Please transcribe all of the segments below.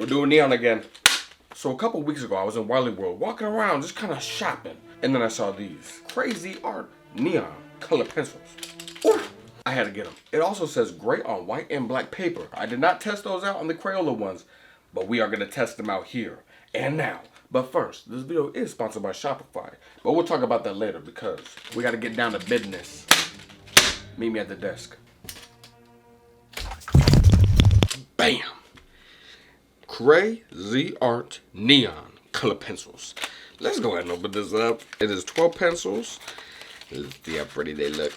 We're doing neon again. So a couple weeks ago, I was in Wily World, walking around, just kind of shopping. And then I saw these crazy art neon color pencils. Ooh, I had to get them. It also says gray on white and black paper. I did not test those out on the Crayola ones, but we are gonna test them out here and now. But first, this video is sponsored by Shopify. But we'll talk about that later because we gotta get down to business. Meet me at the desk. Bam! Crazy art neon color pencils. Let's go ahead and open this up. It is 12 pencils. Let's see how pretty they look.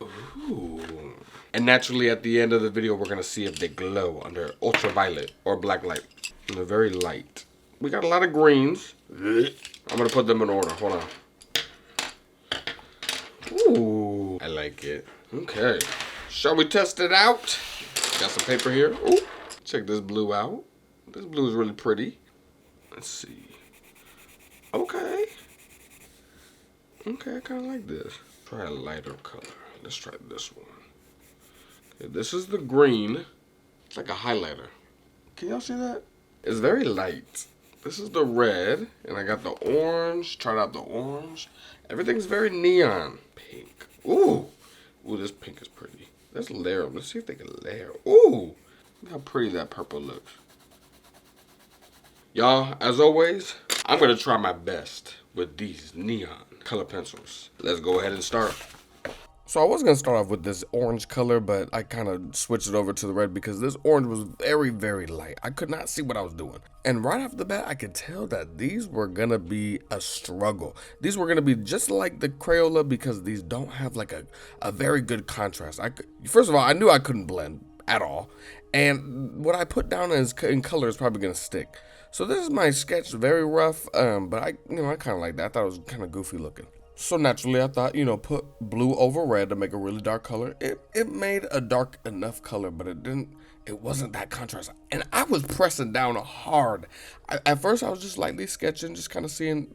Ooh. And naturally at the end of the video, we're gonna see if they glow under ultraviolet or black light. And they're very light. We got a lot of greens. I'm gonna put them in order. Hold on. Ooh, I like it. Okay. Shall we test it out? Got some paper here. Ooh. Check this blue out. This blue is really pretty. Let's see. Okay. Okay, I kind of like this. Try a lighter color. Let's try this one. Okay, this is the green. It's like a highlighter. Can y'all see that? It's very light. This is the red, and I got the orange. Tried out the orange. Everything's very neon. Pink. Ooh. Ooh, this pink is pretty. Let's layer them. Let's see if they can layer. Ooh. Look how pretty that purple looks. Y'all, as always, I'm going to try my best with these neon color pencils. Let's go ahead and start. So I was going to start off with this orange color, but I kind of switched it over to the red because this orange was very, very light. I could not see what I was doing. And right off the bat, I could tell that these were going to be a struggle. These were going to be just like the Crayola because these don't have like a very good contrast. First of all, I knew I couldn't blend at all. And what I put down in color is probably going to stick. So this is my sketch, very rough, but I kind of like that. I thought it was kind of goofy looking. So naturally, I thought, put blue over red to make a really dark color. It made a dark enough color, but it wasn't that contrast. And I was pressing down hard. At first, I was just lightly sketching, just kind of seeing,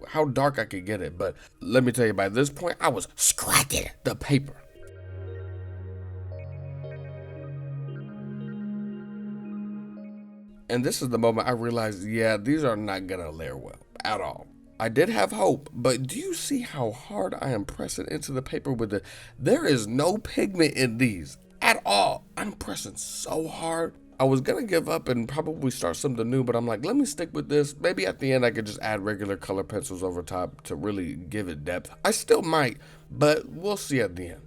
how dark I could get it. But let me tell you, by this point, I was scratching the paper. And this is the moment I realized, yeah, these are not gonna layer well at all. I did have hope, but do you see how hard I am pressing into the paper with it? There is no pigment in these at all. I'm pressing so hard. I was gonna give up and probably start something new, but I'm like, let me stick with this. Maybe at the end I could just add regular color pencils over top to really give it depth. I still might, but we'll see at the end.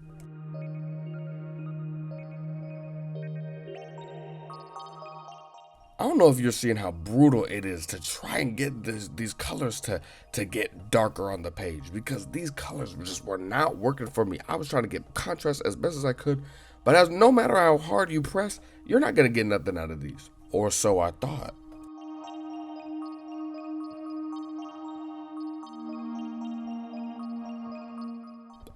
I don't know if you're seeing how brutal it is to try and get these colors to get darker on the page because these colors just were not working for me. I was trying to get contrast as best as I could, but no matter how hard you press, you're not gonna get nothing out of these. Or so I thought.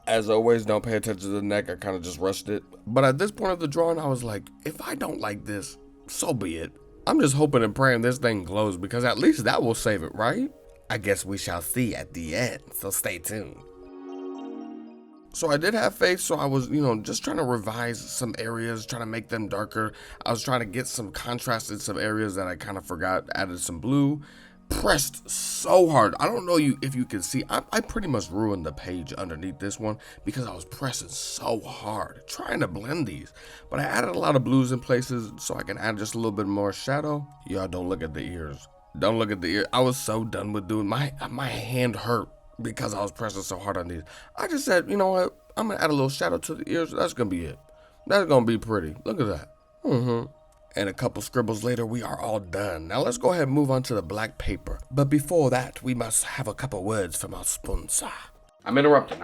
As always, don't pay attention to the neck. I kind of just rushed it. But at this point of the drawing, I was like, if I don't like this, so be it. I'm just hoping and praying this thing glows because at least that will save it, right? I guess we shall see at the end, so stay tuned. So I did have faith, so I was, just trying to revise some areas, trying to make them darker. I was trying to get some contrast in some areas that I kind of forgot, added some blue. Pressed so hard. I don't know if you can see, I pretty much ruined the page underneath this one because I was pressing so hard trying to blend these, but I added a lot of blues in places so I can add just a little bit more shadow. Y'all don't look at the ears. Don't look at the ear. I was so done with doing my hand hurt because I was pressing so hard on these. I just said, you know what? I'm gonna add a little shadow to the ears. That's gonna be it. That's gonna be pretty. Look at that. And a couple scribbles later, we are all done. Now let's go ahead and move on to the black paper. But before that, we must have a couple words from our sponsor. I'm interrupting.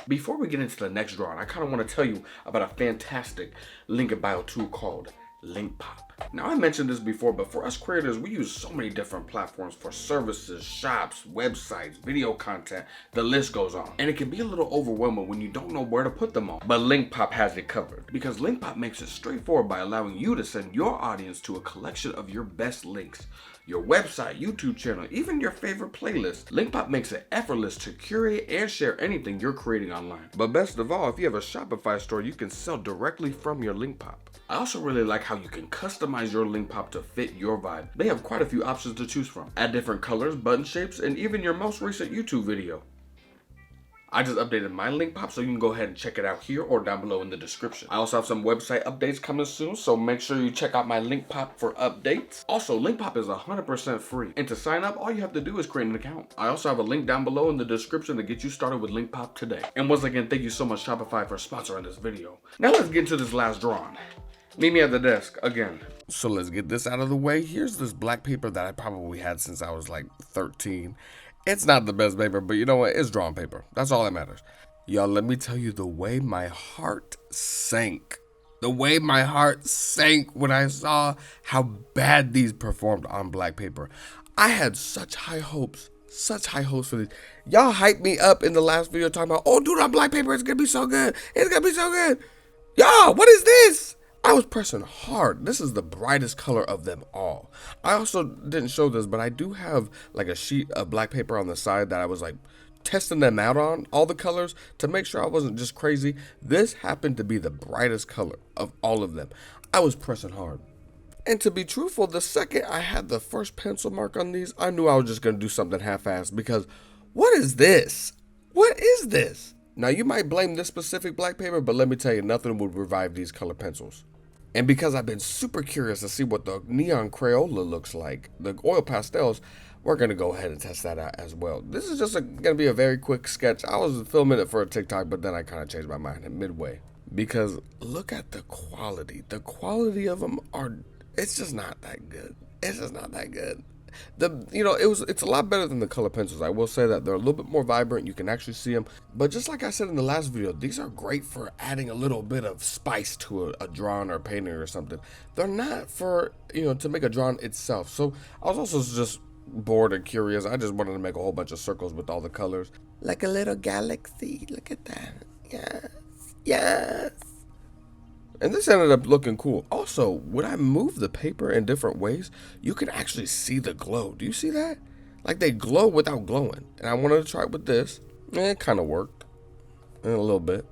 Before we get into the next drawing, I kind of want to tell you about a fantastic link in bio tool called Linkpop. Now I mentioned this before, but for us creators, we use so many different platforms for services, shops, websites, video content, the list goes on. And it can be a little overwhelming when you don't know where to put them all. But Linkpop has it covered because Linkpop makes it straightforward by allowing you to send your audience to a collection of your best links. your website, YouTube channel, even your favorite playlist. Linkpop makes it effortless to curate and share anything you're creating online. But best of all, if you have a Shopify store, you can sell directly from your Linkpop. I also really like how you can customize your Linkpop to fit your vibe. They have quite a few options to choose from. Add different colors, button shapes, and even your most recent YouTube video. I just updated my Linkpop, so you can go ahead and check it out here or down below in the description. I also have some website updates coming soon, so make sure you check out my Linkpop for updates. Also, Linkpop is 100% free, and to sign up, all you have to do is create an account. I also have a link down below in the description to get you started with Linkpop today. And once again, thank you so much Shopify for sponsoring this video. Now let's get into this last drawing. Meet me at the desk again. So let's get this out of the way. Here's this black paper that I probably had since I was like 13. It's not the best paper, but you know what? It's drawn paper. That's all that matters. Y'all, let me tell you the way my heart sank. The way my heart sank when I saw how bad these performed on black paper. I had such high hopes. Such high hopes for this. Y'all hyped me up in the last video talking about, oh, dude, on black paper, it's gonna be so good. It's gonna be so good. Y'all, what is this? I was pressing hard. This is the brightest color of them all. I also didn't show this, but I do have like a sheet of black paper on the side that I was like testing them out on, all the colors, to make sure I wasn't just crazy. This happened to be the brightest color of all of them. I was pressing hard. And to be truthful, the second I had the first pencil mark on these, I knew I was just going to do something half-assed, because what is this? What is this? Now, you might blame this specific black paper, but let me tell you, nothing would revive these color pencils. And because I've been super curious to see what the neon Crayola looks like, the oil pastels, we're going to go ahead and test that out as well. This is just going to be a very quick sketch. I was filming it for a TikTok, but then I kind of changed my mind in midway. Because look at the quality. The quality of them it's just not that good. It's just not that good. It's a lot better than the color pencils. I will say that they're a little bit more vibrant. You can actually see them. But just like I said in the last video, these are great for adding a little bit of spice to a drawing or painting or something. They're not for, to make a drawing itself. So I was also just bored and curious. I just wanted to make a whole bunch of circles with all the colors. Like a little galaxy. Look at that. Yes. Yes. And this ended up looking cool. Also, when I move the paper in different ways, you can actually see the glow. Do you see that? Like they glow without glowing. And I wanted to try it with this. And it kind of worked. A little bit.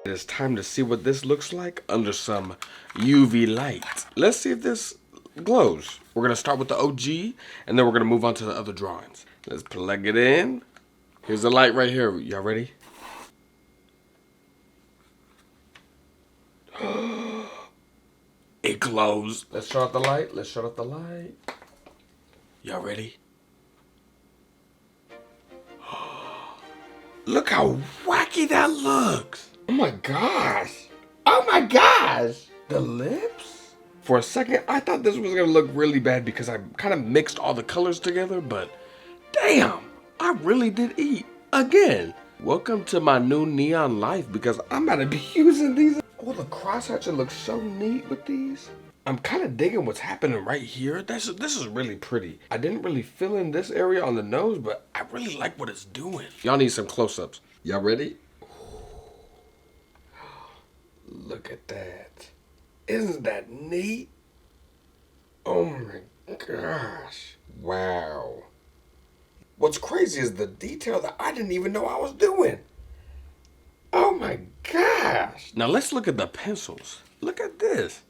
It is time to see what this looks like under some UV light. Let's see if this glows. We're going to start with the OG, and then we're going to move on to the other drawings. Let's plug it in. Here's the light right here. Y'all ready? It glows. Let's shut off the light. Let's shut off the light. Y'all ready? Look how wacky that looks. Oh my gosh. Oh my gosh. The lips? For a second, I thought this was going to look really bad because I kind of mixed all the colors together, but damn, I really did eat again. Welcome to my new neon life because I'm about to be using these. Oh, the crosshatching looks so neat with these. I'm kind of digging what's happening right here. This is really pretty. I didn't really fill in this area on the nose, but I really like what it's doing. Y'all need some close-ups. Y'all ready? Look at that. Isn't that neat? Oh my gosh. Wow. What's crazy is the detail that I didn't even know I was doing. Oh my gosh. Now let's look at the pencils. Look at this.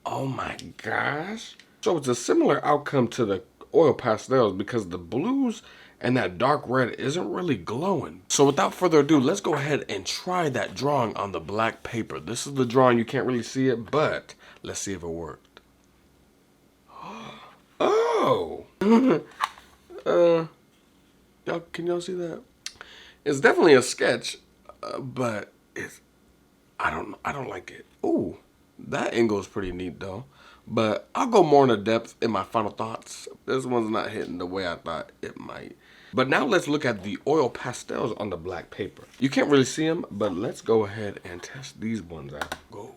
Oh my gosh. So it's a similar outcome to the oil pastels because the blues and that dark red isn't really glowing. So without further ado, let's go ahead and try that drawing on the black paper. This is the drawing. You can't really see it, but let's see if it worked. Oh. Can y'all see that? It's definitely a sketch, but I don't like it. Ooh, that angle is pretty neat though. But I'll go more into depth in my final thoughts. This one's not hitting the way I thought it might. But now let's look at the oil pastels on the black paper. You can't really see them, but let's go ahead and test these ones out. Go.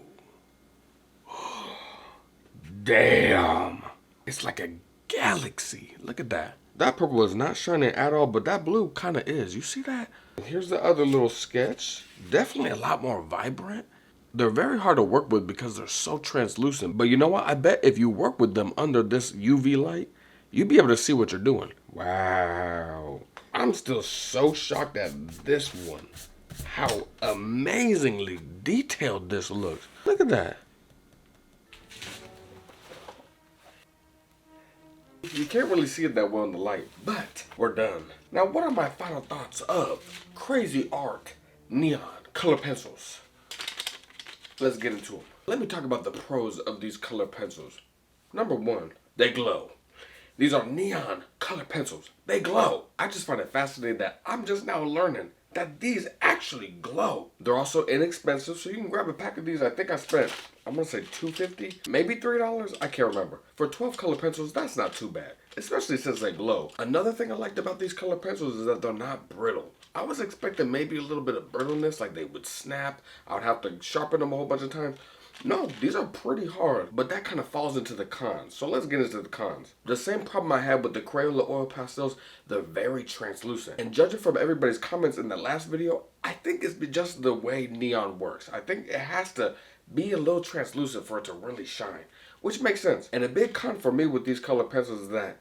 Damn. It's like a galaxy. Look at that. That purple is not shining at all, but that blue kind of is. You see that? Here's the other little sketch. Definitely a lot more vibrant. They're very hard to work with because they're so translucent. But you know what? I bet if you work with them under this UV light, you'll be able to see what you're doing. Wow. I'm still so shocked at this one. How amazingly detailed this looks. Look at that. You can't really see it that well in the light, but we're done. Now, what are my final thoughts of Crazy Art Neon Color Pencils? Let's get into them. Let me talk about the pros of these color pencils. Number one, they glow. These are neon color pencils. They glow. I just find it fascinating that I'm just now learning that these actually glow. They're also inexpensive, so you can grab a pack of these. I think I spent, I'm gonna say $2.50, maybe $3. I can't remember. For 12 color pencils, that's not too bad, especially since they glow. Another thing I liked about these color pencils is that they're not brittle. I was expecting maybe a little bit of brittleness, like they would snap. I would have to sharpen them a whole bunch of times. No, these are pretty hard, but that kind of falls into the cons. So let's get into the cons. The same problem I had with the Crayola oil pastels, they're very translucent. And judging from everybody's comments in the last video, I think it's just the way neon works. I think it has to be a little translucent for it to really shine, which makes sense. And a big con for me with these color pencils is that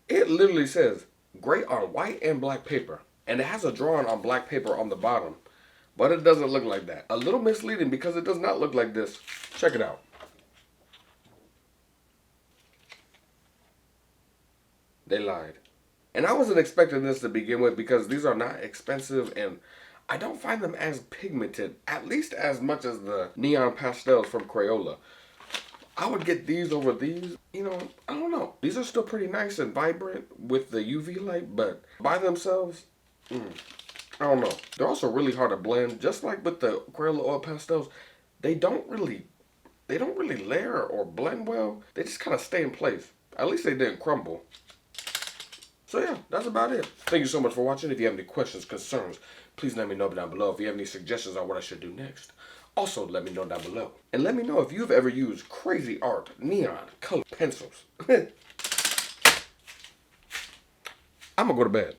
it literally says gray on white and black paper. And it has a drawing on black paper on the bottom. But it doesn't look like that. A little misleading because it does not look like this. Check it out. They lied. And I wasn't expecting this to begin with because these are not expensive and I don't find them as pigmented, at least as much as the neon pastels from Crayola. I would get these over these. You know, I don't know. These are still pretty nice and vibrant with the UV light, but by themselves, I don't know. They're also really hard to blend. Just like with the Crayola oil pastels, they don't really layer or blend well. They just kind of stay in place. At least they didn't crumble. So yeah, that's about it. Thank you so much for watching. If you have any questions, concerns, please let me know down below. If you have any suggestions on what I should do next, also let me know down below. And let me know if you've ever used Crazy Art Neon Color Pencils. I'm gonna go to bed.